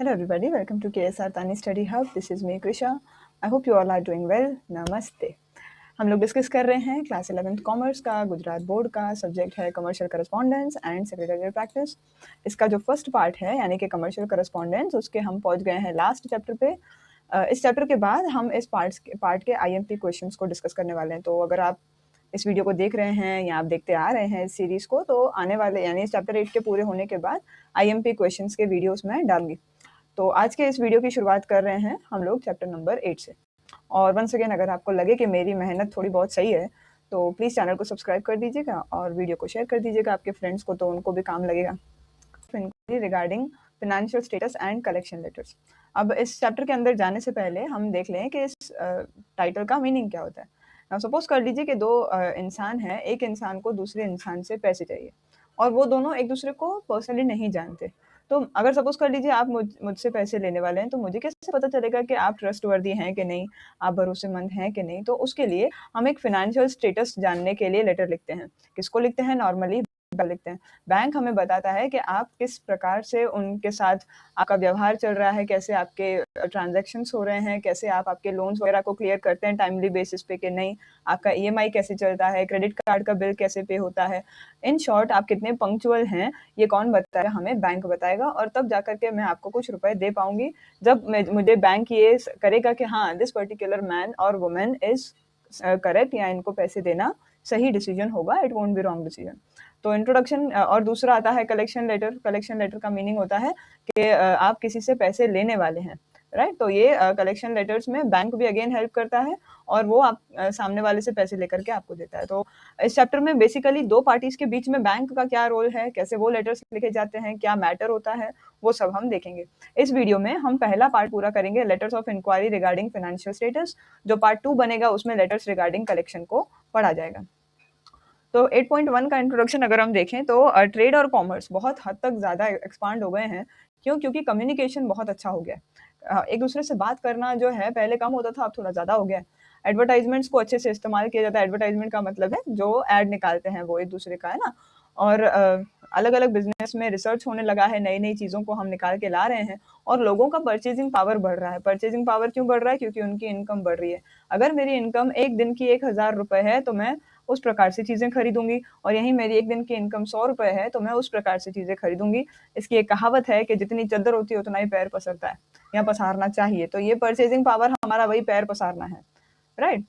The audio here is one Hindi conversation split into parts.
Hello everybody, welcome to KSR Tani Study Hub. This is me Krisha. I hope you all are doing well. Namaste. हम लोग डिस्कस कर रहे हैं क्लास 11th कॉमर्स का गुजरात बोर्ड का सब्जेक्ट है commercial correspondence and secretarial practice. इसका जो फर्स्ट पार्ट है यानी कि कमर्शियल करस्पॉन्डेंस उसके हम पहुंच गए हैं लास्ट चैप्टर पे। इस चैप्टर के बाद हम इस पार्ट के IMP क्वेश्चंस को डिस्कस करने वाले हैं। तो अगर आप इस वीडियो को देख रहे हैं या आप देखते आ रहे हैं इस सीरीज को, तो आने वाले यानी इस चैप्टर 8 के पूरे होने के बाद IMP क्वेश्चंस के वीडियोस में डालूंगी। तो आज के इस वीडियो की शुरुआत कर रहे हैं हम लोग चैप्टर नंबर 8 से। और वंस अगेन अगर आपको लगे कि मेरी मेहनत थोड़ी बहुत सही है तो प्लीज़ चैनल को सब्सक्राइब कर दीजिएगा और वीडियो को शेयर कर दीजिएगा आपके फ्रेंड्स को, तो उनको भी काम लगेगा। Regarding financial status and collection letters. अब इस चैप्टर के अंदर जाने से पहले हम देख लें कि इस टाइटल का मीनिंग क्या होता है। नाउ सपोज कर लीजिए कि दो इंसान हैं, एक इंसान को दूसरे इंसान से पैसे चाहिए और वो दोनों एक दूसरे को पर्सनली नहीं जानते। तो अगर सपोज कर लीजिए आप मुझसे पैसे लेने वाले हैं, तो मुझे कैसे पता चलेगा कि आप ट्रस्टवर्दी हैं कि नहीं, आप भरोसेमंद हैं कि नहीं। तो उसके लिए हम एक फाइनेंशियल स्टेटस जानने के लिए लेटर लिखते हैं। किसको लिखते हैं? नॉर्मली लिखते हैं। बैंक हमें बताता है कि आप किस प्रकार से उनके साथ आपका व्यवहार चल रहा है, कैसे आपके ट्रांजैक्शंस हो रहे हैं, कैसे आप आपके लोन्स वगैरह को क्लियर करते हैं टाइमली बेसिस पे कि नहीं, आपका EMI कैसे चलता है, क्रेडिट कार्ड का बिल कैसे पे होता है। इन शॉर्ट आप कितने पंक्चुअल हैं ये कौन बताएगा? हमें बैंक बताएगा। और तब जाकर के मैं आपको कुछ रुपए दे पाऊंगी जब मुझे बैंक ये करेगा कि हाँ दिस पर्टिकुलर मैन और वुमेन इज करेक्ट, या इनको पैसे देना सही डिसीजन होगा, it won't be wrong decision. तो इंट्रोडक्शन। और दूसरा आता है कलेक्शन लेटर। कलेक्शन लेटर का मीनिंग होता है कि आप किसी से पैसे लेने वाले हैं, राइट। तो ये कलेक्शन लेटर्स में बैंक भी अगेन हेल्प करता है और वो आप सामने वाले से पैसे लेकर के आपको देता है। तो इस चैप्टर में बेसिकली दो पार्टीज के बीच में बैंक का क्या रोल है, कैसे वो लेटर्स लिखे जाते हैं, क्या मैटर होता है, वो सब हम देखेंगे। इस वीडियो में हम पहला पार्ट पूरा करेंगे, letters of inquiry regarding financial status. जो पार्ट 2 बनेगा उसमें लेटर्स रिगार्डिंग कलेक्शन को पढ़ा जाएगा। तो 8.1 का इंट्रोडक्शन अगर हम देखें तो ट्रेड और कॉमर्स बहुत हद तक ज़्यादा एक्सपांड हो गए हैं। क्यों? क्योंकि कम्युनिकेशन बहुत अच्छा हो गया है। एक दूसरे से बात करना जो है पहले कम होता था, अब थोड़ा ज़्यादा हो गया है। एडवर्टाइजमेंट्स को अच्छे से इस्तेमाल किया जाता है। एडवर्टाइजमेंट का मतलब है जो एड निकालते हैं वो एक दूसरे का, है ना। और अलग अलग बिजनेस में रिसर्च होने लगा है, नई नई चीज़ों को हम निकाल के ला रहे हैं और लोगों का परचेजिंग पावर बढ़ रहा है। परचेजिंग पावर क्यों बढ़ रहा है? क्योंकि उनकी इनकम बढ़ रही है। अगर मेरी इनकम एक दिन की 1000 रुपये है तो मैं उस प्रकार से चीज़ें खरीदूंगी, और यहीं मेरी एक दिन की इनकम 100 रुपये है तो मैं उस प्रकार से चीज़ें खरीदूंगी। इसकी एक कहावत है कि जितनी चद्दर होती है उतना ही पैर पसरता है या पसारना चाहिए। तो ये परचेजिंग पावर हमारा वही पैर पसारना है, राइट।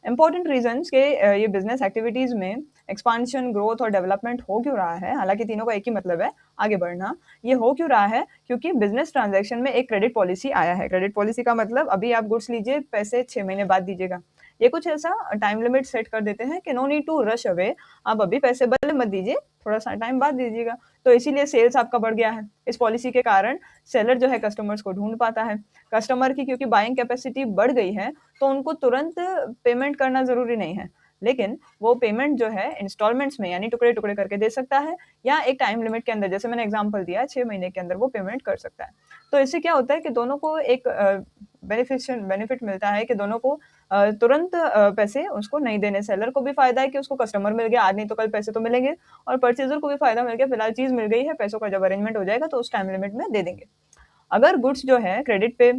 इंपॉर्टेंट रीजंस के ये बिजनेस एक्टिविटीज में एक्सपांशन, ग्रोथ और डेवलपमेंट हो क्यों रहा है, हालांकि तीनों का एक ही मतलब है, आगे बढ़ना। ये हो क्यों रहा है? क्योंकि बिजनेस ट्रांजैक्शन में एक क्रेडिट पॉलिसी आया है। क्रेडिट पॉलिसी का मतलब अभी आप गुड्स लीजिए, पैसे 6 महीने बाद दीजिएगा। ये कुछ ऐसा टाइम लिमिट सेट कर देते हैं कि no need to rush away, आप अभी पैसे बदले मत दीजिए, थोड़ा सा टाइम बाद दीजिएगा। तो इसीलिए सेल्स आपका बढ़ गया है। इस पॉलिसी के कारण सेलर जो है कस्टमर्स को ढूंढ पाता है। कस्टमर की क्योंकि बाइंग कैपेसिटी बढ़ गई है तो उनको तुरंत पेमेंट करना जरूरी नहीं है, लेकिन वो पेमेंट जो है इंस्टॉलमेंट्स में यानी टुकड़े टुकड़े करके दे सकता है, या एक टाइम लिमिट के अंदर, जैसे मैंने एग्जांपल दिया 6 महीने के अंदर वो पेमेंट कर सकता है। तो इससे क्या होता है कि दोनों को एक बेनिफिट मिलता है कि दोनों को तुरंत पैसे उसको नहीं देने। सेलर को भी फायदा है कि उसको कस्टमर मिल गया, आज नहीं तो कल पैसे तो मिलेंगे, और परचेजर को भी फायदा मिल गया, फिलहाल चीज मिल गई है, पैसों का जब अरेंजमेंट हो जाएगा तो उस टाइम लिमिट में दे देंगे। अगर गुड्स जो है क्रेडिट पे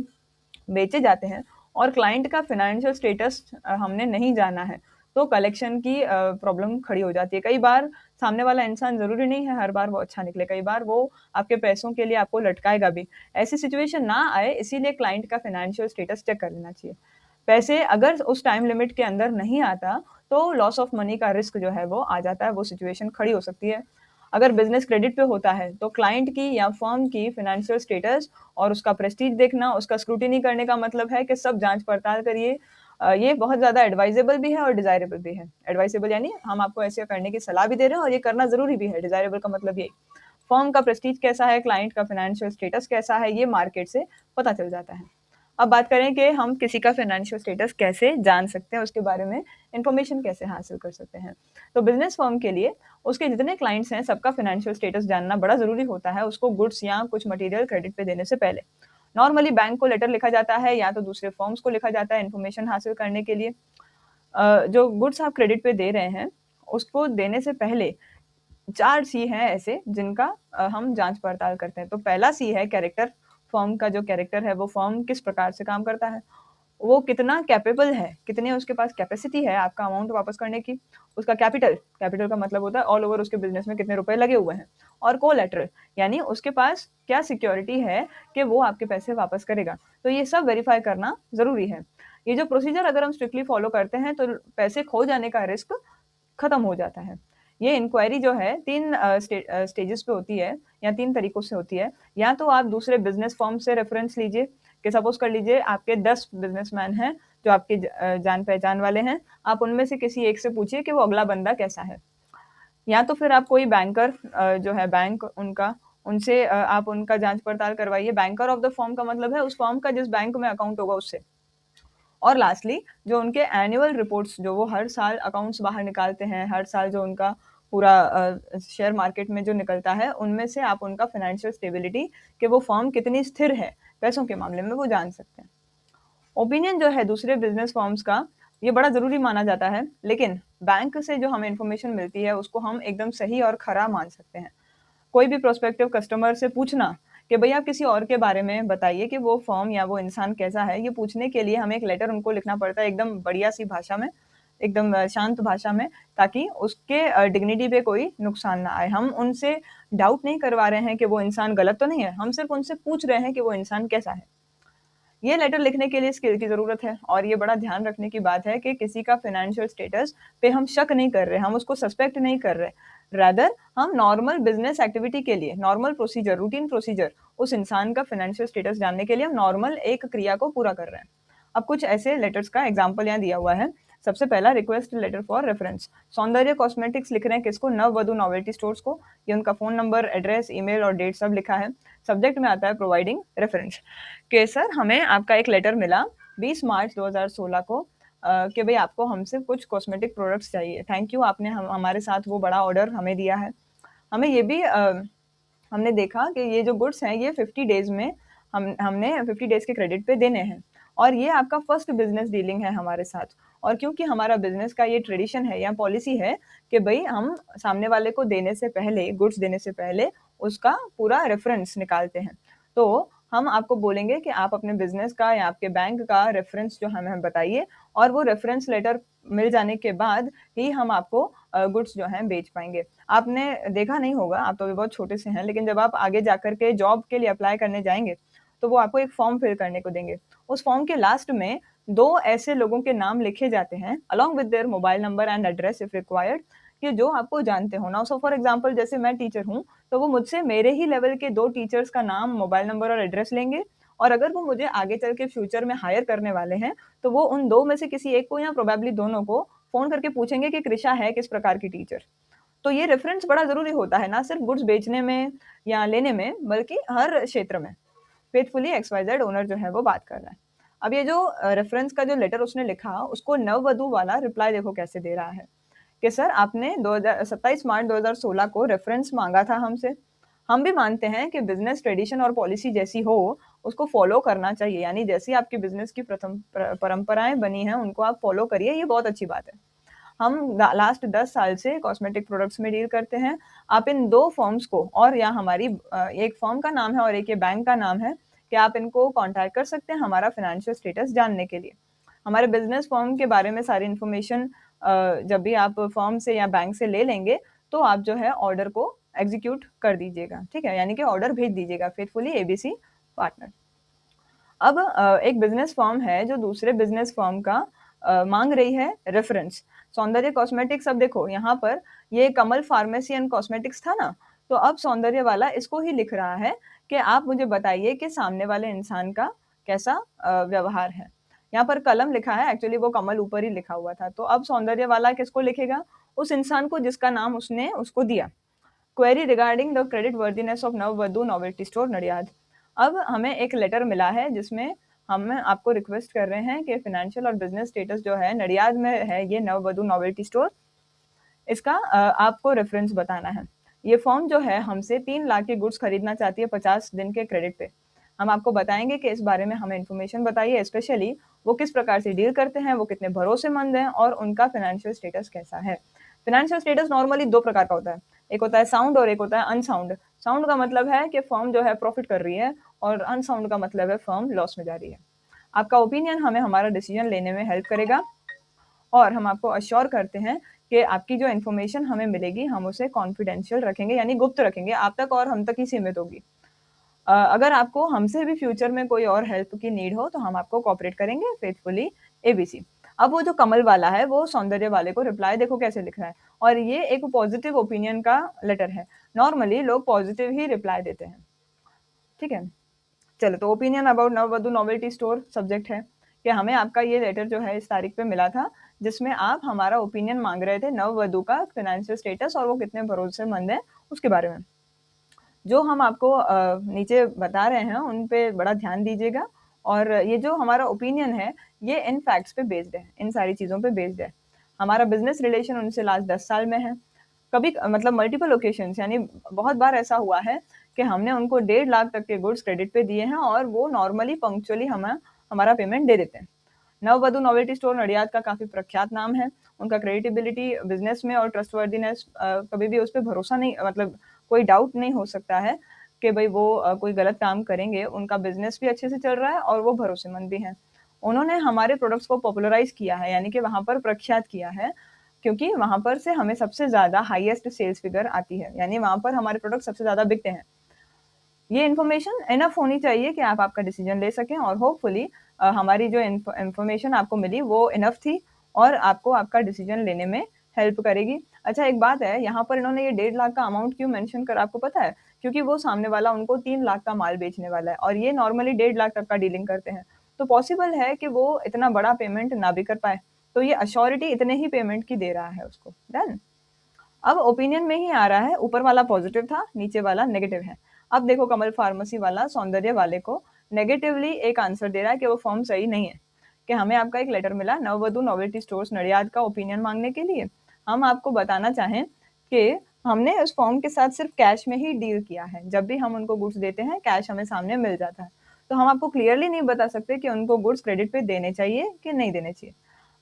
बेचे जाते हैं और क्लाइंट का फाइनेंशियल स्टेटस हमने नहीं जाना है तो कलेक्शन की प्रॉब्लम खड़ी हो जाती है। कई बार सामने वाला इंसान जरूरी नहीं है हर बार वो अच्छा निकले, कई बार वो आपके पैसों के लिए आपको लटकाएगा भी। ऐसी सिचुएशन ना आए इसीलिए क्लाइंट का फाइनेंशियल स्टेटस चेक कर लेना चाहिए। पैसे अगर उस टाइम लिमिट के अंदर नहीं आता तो लॉस ऑफ मनी का रिस्क जो है वो आ जाता है, वो सिचुएशन खड़ी हो सकती है। अगर बिजनेस क्रेडिट पे होता है तो क्लाइंट की या फर्म की फाइनेंशियल स्टेटस और उसका प्रेस्टीज देखना, उसका स्क्रूटिनी करने का मतलब है कि सब जांच पड़ताल करिए। ये बहुत ज़्यादा एडवाइजेबल भी है और डिजायरेबल भी है। एडवाइजेबल यानी हम आपको ऐसे करने की सलाह भी दे रहे हैं और ये करना जरूरी भी है। डिजायरेबल का मतलब ये फर्म का प्रेस्टीज कैसा है, क्लाइंट का फाइनेंशियल स्टेटस कैसा है, ये मार्केट से पता चल जाता है। अब बात करें कि हम किसी का फाइनेंशियल स्टेटस कैसे जान सकते हैं, उसके बारे में इंफॉर्मेशन कैसे हासिल कर सकते हैं। तो बिजनेस फर्म के लिए उसके जितने क्लाइंट्स हैं सबका फाइनेंशियल स्टेटस जानना बड़ा जरूरी होता है, उसको गुड्स या कुछ मटेरियल क्रेडिट पे देने से पहले। नॉर्मली बैंक को लेटर लिखा जाता है या तो दूसरे फर्म्स को लिखा जाता है इन्फॉर्मेशन हासिल करने के लिए। जो गुड्स आप क्रेडिट पे दे रहे हैं उसको देने से पहले 4 C हैं ऐसे जिनका हम जांच पड़ताल करते हैं। तो पहला C है कैरेक्टर फर्म का जो कैरेक्टर है, वो फर्म किस प्रकार से काम करता है, वो कितना कैपेबल है, कितने उसके पास कैपेसिटी है आपका अमाउंट वापस करने की, उसका कैपिटल का मतलब होता है ऑल ओवर उसके बिजनेस में कितने रुपए लगे हुए हैं, और कोलैटरल यानी उसके पास क्या सिक्योरिटी है कि वो आपके पैसे वापस करेगा। तो ये सब वेरीफाई करना जरूरी है। ये जो प्रोसीजर अगर हम स्ट्रिक्टली फॉलो करते हैं तो पैसे खो जाने का रिस्क खत्म हो जाता है। ये इंक्वायरी जो है 3 स्टेजेस पे होती है या 3 तरीकों से होती है। या तो आप दूसरे बिज़नेस फर्म से रेफरेंस लीजिए कि सपोज़ कर लीजिए आपके 10 बिज़नेसमैन हैं जो आपके जान-पहचान वाले हैं। आप उनमें से किसी एक से पूछिए कि वो अगला बंदा कैसा है। या तो फिर आप कोई बैंकर जो है बैंक उनका उनसे आप उनका जाँच-पड़ताल करवाइए। बैंकर ऑफ द फर्म का मतलब है उस फर्म का जिस बैंक में अकाउंट होगा उससे। और लास्टली जो उनके एनुअल रिपोर्ट्स जो वो हर साल अकाउंट्स बाहर निकालते हैं, हर साल जो उनका पूरा शेयर मार्केट में जो निकलता है, उनमें से आप उनका फाइनेंशियल स्टेबिलिटी कि वो फर्म कितनी स्थिर है, पैसों के मामले में वो जान सकते हैं। ओपिनियन जो है दूसरे बिजनेस फर्म्स का, ये बड़ा ज़रूरी माना जाता है, लेकिन बैंक से जो हमें इन्फॉर्मेशन मिलती है, उसको हम एकदम सही और खरा मान सकते हैं। कोई भी प्रोस्पेक्टिव कस्टमर से पूछना कि भैया आप किसी और के बारे में बताइए कि वो फर्म या वो इंसान कैसा है, ये पूछने के लिए हमें एक लेटर उनको लिखना पड़ता है एकदम बढ़िया-सी भाषा में, एकदम शांत भाषा में, ताकि उसके डिग्निटी पे कोई नुकसान ना आए। हम उनसे डाउट नहीं करवा रहे हैं कि वो इंसान गलत तो नहीं है, हम सिर्फ़ उनसे पूछ रहे हैं कि वो इंसान कैसा है। ये लेटर लिखने के लिए स्किल की ज़रूरत है और ये बड़ा ध्यान रखने की बात है कि किसी का फाइनेंशियल स्टेटस पे हम शक नहीं कर रहे, हम उसको सस्पेक्ट नहीं कर रहे। रादर हम नॉर्मल बिज़नेस एक्टिविटी के लिए, नॉर्मल प्रोसीजर, रूटीन प्रोसीजर, उस इंसान का फाइनेंशियल स्टेटस जानने के लिए हम नॉर्मल एक क्रिया को पूरा कर रहे हैं। अब कुछ ऐसे लेटर्स का एग्जाम्पल यहाँ दिया हुआ है। सबसे पहला रिक्वेस्ट लेटर फॉर रेफरेंस। सौंदर्य कॉस्मेटिक्स लिख रहे हैं किसको? नववधु नोवेल्टी स्टोर्स को। ये उनका फ़ोन नंबर, एड्रेस, ईमेल और डेट सब लिखा है। सब्जेक्ट में आता है प्रोवाइडिंग रेफरेंस। कि सर हमें आपका एक लेटर मिला 20 मार्च 2016 को कि भाई आपको हमसे कुछ कॉस्मेटिक प्रोडक्ट्स चाहिए। थैंक यू, आपने हमारे साथ वो बड़ा ऑर्डर हमें दिया है। हमें ये भी हमने देखा कि ये जो गुड्स हैं ये 50 डेज़ में हमने 50 डेज़ के क्रेडिट पे देने हैं और ये आपका फर्स्ट बिज़नेस डीलिंग है हमारे साथ। और क्योंकि हमारा बिज़नेस का ये ट्रेडिशन है या पॉलिसी है कि भई हम सामने वाले को देने से पहले, गुड्स देने से पहले उसका पूरा रेफ़रेंस निकालते हैं। तो हम आपको बोलेंगे कि आप अपने बिज़नेस का या आपके बैंक का रेफ़रेंस जो हमें बताइए और वो रेफ़रेंस लेटर मिल जाने के बाद ही हम आपको गुड्स जो हैं बेच पाएँगे। आपने देखा नहीं होगा, आप तो अभी बहुत छोटे से हैं, लेकिन जब आप आगे जाकर के जॉब के लिए अप्लाई करने जाएँगे, तो वो आपको एक फ़ॉर्म फिल करने को देंगे। उस फ़ॉर्म के लास्ट में 2 ऐसे लोगों के नाम लिखे जाते हैं along with their mobile number and address if required, कि जो आपको जानते हो। नाउ सो फॉर एग्ज़ाम्पल जैसे मैं टीचर हूँ, तो वो मुझसे मेरे ही लेवल के 2 टीचर्स का नाम, मोबाइल नंबर और एड्रेस लेंगे और अगर वो मुझे आगे चल के फ्यूचर में हायर करने वाले हैं, तो वो उन 2 में से किसी एक को या प्रोबेबली दोनों को फ़ोन करके पूछेंगे कि कृषा है किस प्रकार की टीचर। तो ये रेफ़रेंस बड़ा ज़रूरी होता है, ना सिर्फ़ गुड्स बेचने में या लेने में, बल्कि हर क्षेत्र में। फेथफुली एक्सवाईजेड ओनर जो है वो बात कर रहा है। अब ये जो रेफ़रेंस का जो लेटर उसने लिखा, उसको नववधु वाला रिप्लाई देखो कैसे दे रहा है कि सर आपने 27 मार्च 2016 को रेफ़रेंस माँगा था हमसे। हम भी मानते हैं कि बिज़नेस ट्रेडिशन और पॉलिसी जैसी हो, उसको फ़ॉलो करना चाहिए। यानी जैसी आपकी बिज़नेस की प्रथम परंपराएँ बनी हैं, उनको आप फ़ॉलो करिए, ये बहुत अच्छी बात है। हम लास्ट 10 साल से कॉस्मेटिक प्रोडक्ट्स में डील करते हैं। आप इन 2 फर्म्स को और या हमारी एक फर्म का नाम है और एक ये बैंक का नाम है कि आप इनको कॉन्टैक्ट कर सकते हैं हमारा फ़ाइनेंशियल स्टेटस जानने के लिए। हमारे बिज़नेस फर्म के बारे में सारी इन्फॉर्मेशन जब भी आप फर्म से या बैंक से ले लेंगे, तो आप जो है ऑर्डर को एग्ज़ीक्यूट कर दीजिएगा, ठीक है? यानी कि ऑर्डर भेज दीजिएगा फेथफुली एबीसी पार्टनर। अब एक बिज़नेस फ़र्म है जो दूसरे बिज़नेस फ़र्म का माँग रही है रेफ़रेंस। सौंदर्य कॉस्मेटिक्स, अब देखो यहाँ पर ये कमल फार्मेसी एंड कॉस्मेटिक्स था ना, तो अब सौंदर्य वाला इसको ही लिख रहा है कि आप मुझे बताइए कि सामने वाले इंसान का कैसा व्यवहार है। यहाँ पर कलम लिखा है, एक्चुअली वो कमल ऊपर ही लिखा हुआ था। तो अब सौंदर्य वाला किसको लिखेगा? उस इंसान को जिसका नाम उसने उसको दिया। Query regarding the credit worthiness of Navvadhu novelty store Nadiad. अब हमें एक लेटर मिला है जिसमें हम आपको रिक्वेस्ट कर रहे हैं कि फाइनेंशियल और बिजनेस स्टेटस जो है नडियाद में है ये नववधु नोवेल्टी स्टोर, इसका आपको रेफरेंस बताना है। ये फॉर्म जो है हमसे 3 लाख के गुड्स खरीदना चाहती है 50 दिन के क्रेडिट पे। हम आपको बताएंगे कि इस बारे में हमें इन्फॉर्मेशन बताइए, स्पेशली वो किस प्रकार से डील करते हैं, वो कितने भरोसेमंद हैं और उनका फाइनेंशियल स्टेटस कैसा है। फाइनेंशियल स्टेटस नॉर्मली 2 प्रकार का होता है, एक होता है साउंड और एक होता है अनसाउंड। साउंड का मतलब है कि फर्म जो है प्रॉफिट कर रही है और अनसाउंड का मतलब है फर्म लॉस में जा रही है। आपका ओपिनियन हमें हमारा डिसीजन लेने में हेल्प करेगा और हम आपको अश्योर करते हैं कि आपकी जो इन्फॉर्मेशन हमें मिलेगी हम उसे कॉन्फिडेंशियल रखेंगे, यानी गुप्त रखेंगे, आप तक और हम तक ही सीमित होगी। अगर आपको हमसे भी फ्यूचर में कोई और हेल्प की नीड हो तो हम आपको कोऑपरेट करेंगे फेथफुली एबीसी। अब वो जो कमल वाला है वो सौंदर्य वाले को रिप्लाई देखो कैसे लिख रहा है, और ये एक पॉजिटिव ओपिनियन का लेटर है। नॉर्मली लोग पॉजिटिव ही रिप्लाई देते हैं, ठीक है। चलो, तो opinion about Navvadhu novelty store subject है कि हमें आपका ये लेटर जो है इस तारीख पे मिला था, जिसमें आप हमारा ओपिनियन मांग रहे थे नववधु का फाइनेंशियल स्टेटस और वो कितने भरोसेमंद है उसके बारे में। जो हम आपको नीचे बता रहे हैं उन पे बड़ा ध्यान दीजिएगा, और ये जो हमारा ओपिनियन है ये इन फैक्ट्स पे बेस्ड है, इन सारी चीज़ों पे बेस्ड है। हमारा बिजनेस रिलेशन उनसे लास्ट 10 साल में है। कभी मतलब मल्टीपल ओकेशंस, यानी बहुत बार ऐसा हुआ है कि हमने उनको 1.5 लाख तक के गुड्स क्रेडिट पे दिए हैं और वो नॉर्मली पंक्चुअली हमें हमारा पेमेंट दे देते हैं। नववधु नोवेल्टी स्टोर नडियाद का काफ़ी प्रख्यात नाम है। उनका क्रेडिटेबिलिटी बिजनेस में और ट्रस्टवर्दीनेस, कभी भी उस पर भरोसा नहीं, मतलब कोई डाउट नहीं हो सकता है कि भाई वो कोई गलत काम करेंगे। उनका बिजनेस भी अच्छे से चल रहा है और वो भरोसेमंद भी हैं। उन्होंने हमारे प्रोडक्ट्स को पॉपुलराइज किया है, यानी कि वहाँ पर प्रख्यात किया है, क्योंकि वहाँ पर से हमें सबसे ज़्यादा हाईएस्ट सेल्स फिगर आती है, यानी वहाँ पर हमारे प्रोडक्ट सबसे ज़्यादा बिकते हैं। ये इन्फॉर्मेशन इनफ होनी चाहिए कि आप आपका डिसीजन ले सकें, और होपफुली हमारी जो इन्फॉर्मेशन आपको मिली वो इनफ थी और आपको आपका डिसीजन लेने में हेल्प करेगी। अच्छा, एक बात है, यहाँ पर इन्होंने ये 1.5 लाख का अमाउंट क्यों मेंशन करा आपको पता है? क्योंकि वो सामने वाला उनको 3 लाख का माल बेचने वाला है और ये नॉर्मली 1.5 लाख तक का डीलिंग करते हैं। तो पॉसिबल है कि वो इतना बड़ा पेमेंट ना भी कर पाए, तो ये अश्योरिटी इतने ही पेमेंट की दे रहा है उसको। डन। अब ओपिनियन में ही आ रहा है, ऊपर वाला पॉजिटिव था, नीचे वाला नेगेटिव है। अब देखो, कमल फार्मेसी वाला सौंदर्य वाले को नेगेटिवली एक आंसर दे रहा है कि वो फॉर्म सही नहीं है, कि हमें आपका एक लेटर मिला नववधु नोवेल्टी स्टोर्स नडियाद का ओपिनियन मांगने के लिए। हम आपको बताना चाहें कि हमने उस फॉर्म के साथ सिर्फ कैश में ही डील किया है। जब भी हम उनको गुड्स देते हैं कैश हमें सामने मिल जाता है, तो हम आपको क्लियरली नहीं बता सकते कि उनको गुड्स क्रेडिट पे देने चाहिए कि नहीं देने चाहिए।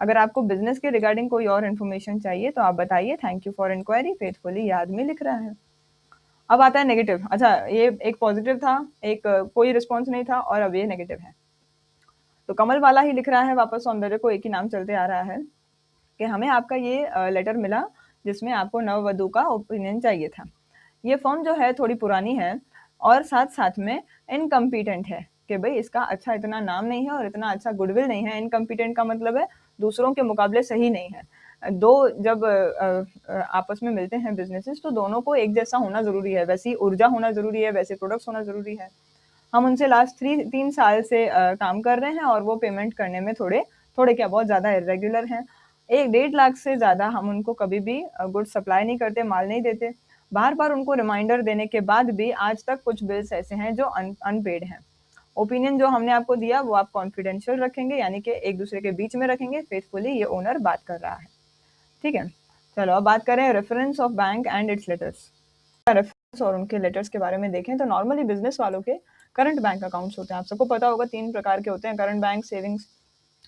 अगर आपको बिजनेस के रिगार्डिंग कोई और इन्फॉर्मेशन चाहिए तो आप बताइए। Thank you for inquiry, faithfully याद में लिख रहा है। अब आता है नेगेटिव। अच्छा, ये एक पॉजिटिव था, एक कोई रिस्पॉन्स नहीं था, और अब ये नेगेटिव है। तो कमल वाला ही लिख रहा है वापस, सौंदर्य को एक ही नाम चलते आ रहा है कि हमें आपका ये लेटर मिला जिसमें आपको नववधु का ओपिनियन चाहिए था। ये फॉर्म जो है थोड़ी पुरानी है और साथ साथ में इनकम्पिटेंट है, कि भाई इसका अच्छा इतना नाम नहीं है और इतना अच्छा गुडविल नहीं है। इनकम्पिटेंट का मतलब है दूसरों के मुकाबले सही नहीं है। दो जब आपस में मिलते हैं बिजनेसेस, तो दोनों को एक जैसा होना जरूरी है, वैसी ऊर्जा होना जरूरी है, वैसे प्रोडक्ट्स होना जरूरी है। हम उनसे लास्ट 3 साल से काम कर रहे हैं और वो पेमेंट करने में थोड़े थोड़े क्या बहुत ज़्यादा इरेगुलर हैं। 1.5 लाख से ज़्यादा हम उनको कभी भी गुड सप्लाई नहीं करते, माल नहीं देते। बार बार उनको रिमाइंडर देने के बाद भी आज तक कुछ बिल्स ऐसे हैं जो अनपेड हैं। ओपिनियन जो हमने आपको दिया वो आप कॉन्फिडेंशियल रखेंगे, यानी कि एक दूसरे के बीच में रखेंगे। फेथफुली ये ओनर बात कर रहा है, ठीक है। चलो, अब बात करें reference of bank and it's letters. Reference और उनके लेटर्स के बारे में देखें तो नॉर्मली बिजनेस वालों के करंट बैंक अकाउंट्स होते हैं। आप सबको पता होगा 3 प्रकार के होते हैं। करंट बैंक सेविंग्स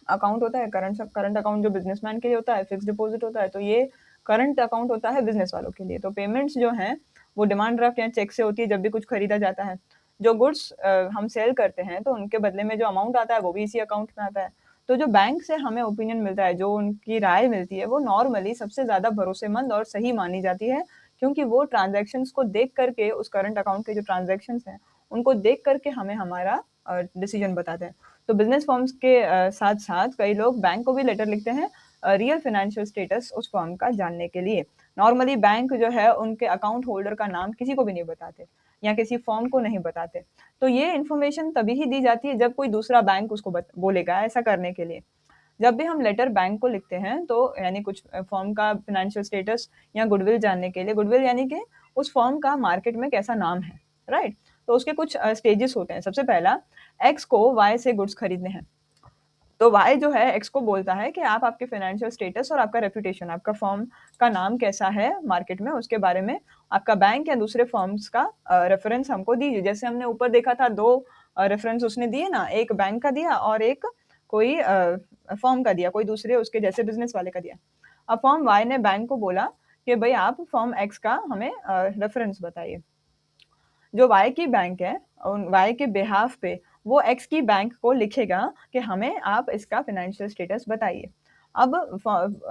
अकाउंट होता है, करंट अकाउंट जो बिजनेसमैन के लिए होता है, फिक्स डिपॉजिट होता है। तो ये करंट अकाउंट होता है बिजनेस वालों के लिए। तो पेमेंट्स जो हैं वो डिमांड ड्राफ्ट या चेक से होती है जब भी कुछ खरीदा जाता है। जो गुड्स हम सेल करते हैं तो उनके बदले में जो अमाउंट आता है वो भी इसी अकाउंट में आता है। तो जो बैंक से हमें ओपिनियन मिलता है, जो उनकी राय मिलती है, वो नॉर्मली सबसे ज़्यादा भरोसेमंद और सही मानी जाती है, क्योंकि वो ट्रांजैक्शंस को देख करके, उस करंट अकाउंट के जो ट्रांजैक्शंस हैं उनको देख करके हमें हमारा डिसीजन बताते हैं। तो बिजनेस फर्म्स के साथ साथ कई लोग बैंक को भी लेटर लिखते हैं रियल फाइनेंशियल स्टेटस उस फर्म का जानने के लिए। नॉर्मली बैंक जो है उनके अकाउंट होल्डर का नाम किसी को भी नहीं बताते या किसी फर्म को नहीं बताते। तो ये इन्फॉर्मेशन तभी ही दी जाती है जब कोई दूसरा बैंक उसको बोलेगा ऐसा करने के लिए। जब भी हम लेटर बैंक को लिखते हैं तो यानी कुछ फर्म का फाइनेंशियल स्टेटस या गुडविल जानने के लिए, गुडविल यानी कि उस फर्म का मार्केट में कैसा नाम है, राइट। तो उसके कुछ स्टेजेस होते हैं। सबसे पहला, एक्स को वाई से गुड्स खरीदने हैं, तो वाई जो है एक्स को बोलता है कि आप आपके फाइनेंशियल स्टेटस और आपका रेपुटेशन, आपका फर्म का नाम कैसा है मार्केट में, उसके बारे में आपका बैंक या दूसरे फर्म्स का रेफरेंस हमको दीजिए। जैसे हमने ऊपर देखा था, 2 रेफरेंस उसने दिए ना, एक बैंक का दिया और एक कोई फर्म का दिया, कोई दूसरे उसके जैसे बिजनेस वाले का दिया। अब फर्म वाई ने बैंक को बोला कि भाई आप फर्म एक्स का हमें रेफरेंस बताइए। जो वाई की बैंक है वाई के बिहाफ पे वो एक्स की बैंक को लिखेगा कि हमें आप इसका फाइनेंशियल स्टेटस बताइए। अब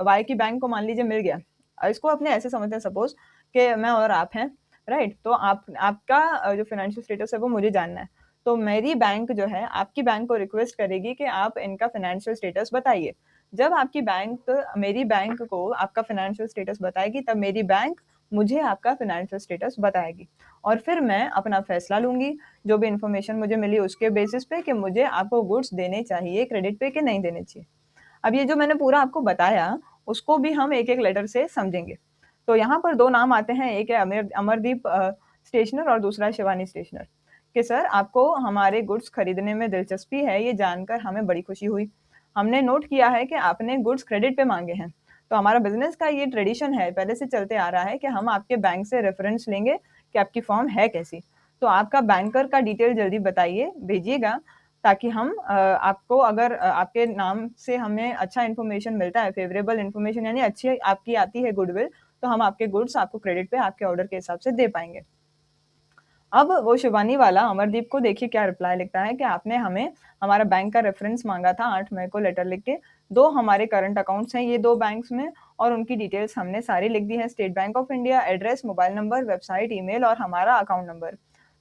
वाई की बैंक को मान लीजिए मिल गया, इसको अपने ऐसे समझते हैं सपोज कि मैं और आप हैं, राइट? तो आपका जो फाइनेंशियल स्टेटस है वो मुझे जानना है, तो मेरी बैंक जो है आपकी बैंक को रिक्वेस्ट करेगी कि आप इनका फाइनेंशियल स्टेटस बताइए। जब आपकी बैंक मेरी बैंक को आपका फाइनेंशियल स्टेटस बताएगी, तब मेरी बैंक मुझे आपका फाइनेंशियल स्टेटस बताएगी, और फिर मैं अपना फैसला लूंगी जो भी इंफॉर्मेशन मुझे मिली उसके बेसिस पे कि मुझे आपको गुड्स देने चाहिए क्रेडिट पे कि नहीं देने चाहिए। अब ये जो मैंने पूरा आपको बताया उसको भी हम एक एक लेटर से समझेंगे। तो यहाँ पर दो नाम आते हैं, एक है अमरदीप स्टेशनर और दूसरा है शिवानी स्टेशनर। कि सर आपको हमारे गुड्स खरीदने में दिलचस्पी है, ये जानकर हमें बड़ी खुशी हुई। हमने नोट किया है कि आपने गुड्स क्रेडिट पे मांगे हैं, तो हमारा बिजनेस का ये ट्रेडिशन है, पहले से चलते आ रहा है कि हम आपके बैंक से रेफरेंस लेंगे कि आपकी फॉर्म है कैसी। तो आपका बैंकर का डिटेल जल्दी बताइए, भेजिएगा, ताकि हम आपको अगर आपके नाम से हमें अच्छा इन्फॉर्मेशन मिलता है, फेवरेबल इन्फॉर्मेशन यानी अच्छी आपकी आती है गुडविल, तो हम आपके गुड्स आपको क्रेडिट पे आपके ऑर्डर के हिसाब से दे पाएंगे। अब वो शिवानी वाला अमरदीप को देखिए क्या रिप्लाई लिखता है कि आपने हमें हमारा बैंक का रेफरेंस मांगा था 8 मई को लेटर लिख के। 2 हमारे करंट अकाउंट्स हैं ये 2 बैंक्स में, और उनकी डिटेल्स हमने सारी लिख दी है। State bank of India, address, mobile number, website, email और हमारा अकाउंट नंबर।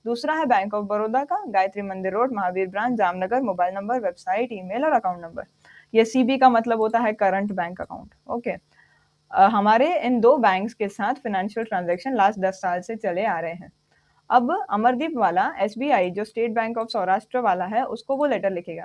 दूसरा है बैंक ऑफ बड़ौदा का, गायत्री मंदिर road, Mahavir branch, Jamnagar, mobile number, website, email और अकाउंट नंबर। ये सीबी का मतलब होता है करंट बैंक अकाउंट। ओके। हमारे इन 2 बैंक्स के साथ फाइनेंशियल ट्रांजैक्शन लास्ट 10 साल से चले आ रहे हैं। अब अमरदीप वाला एसबीआई जो स्टेट बैंक ऑफ सौराष्ट्र वाला है उसको वो लेटर लिखेगा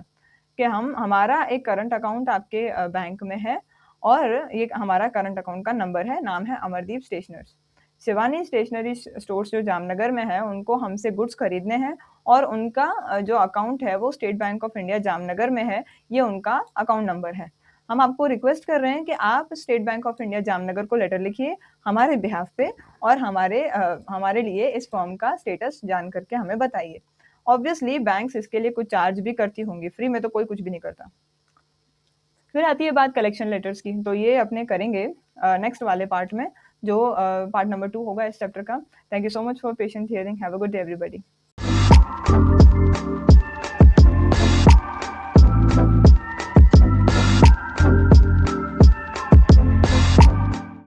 कि हमारा एक करंट अकाउंट आपके बैंक में है, और ये हमारा करंट अकाउंट का नंबर है, नाम है Amardeep stationers. Shivani stationery stores जो जामनगर में है उनको हमसे गुड्स खरीदने हैं, और उनका जो अकाउंट है वो state bank of India Jamnagar में है, ये उनका अकाउंट नंबर है। हम आपको रिक्वेस्ट कर रहे हैं कि आप state bank of India Jamnagar को लेटर लिखिए हमारे बिहाफ पे, और हमारे लिए इस फॉर्म का स्टेटस जान करके हमें बताइए। ऑब्वियसली बैंक्स इसके लिए कुछ चार्ज भी करती होंगी, फ्री में तो कोई कुछ भी नहीं करता। फिर आती है बात कलेक्शन लेटर्स की, तो ये अपने करेंगे नेक्स्ट वाले पार्ट में, जो पार्ट नंबर 2 होगा इस चैप्टर का। Thank you so much for patient hearing. Have a good day everybody.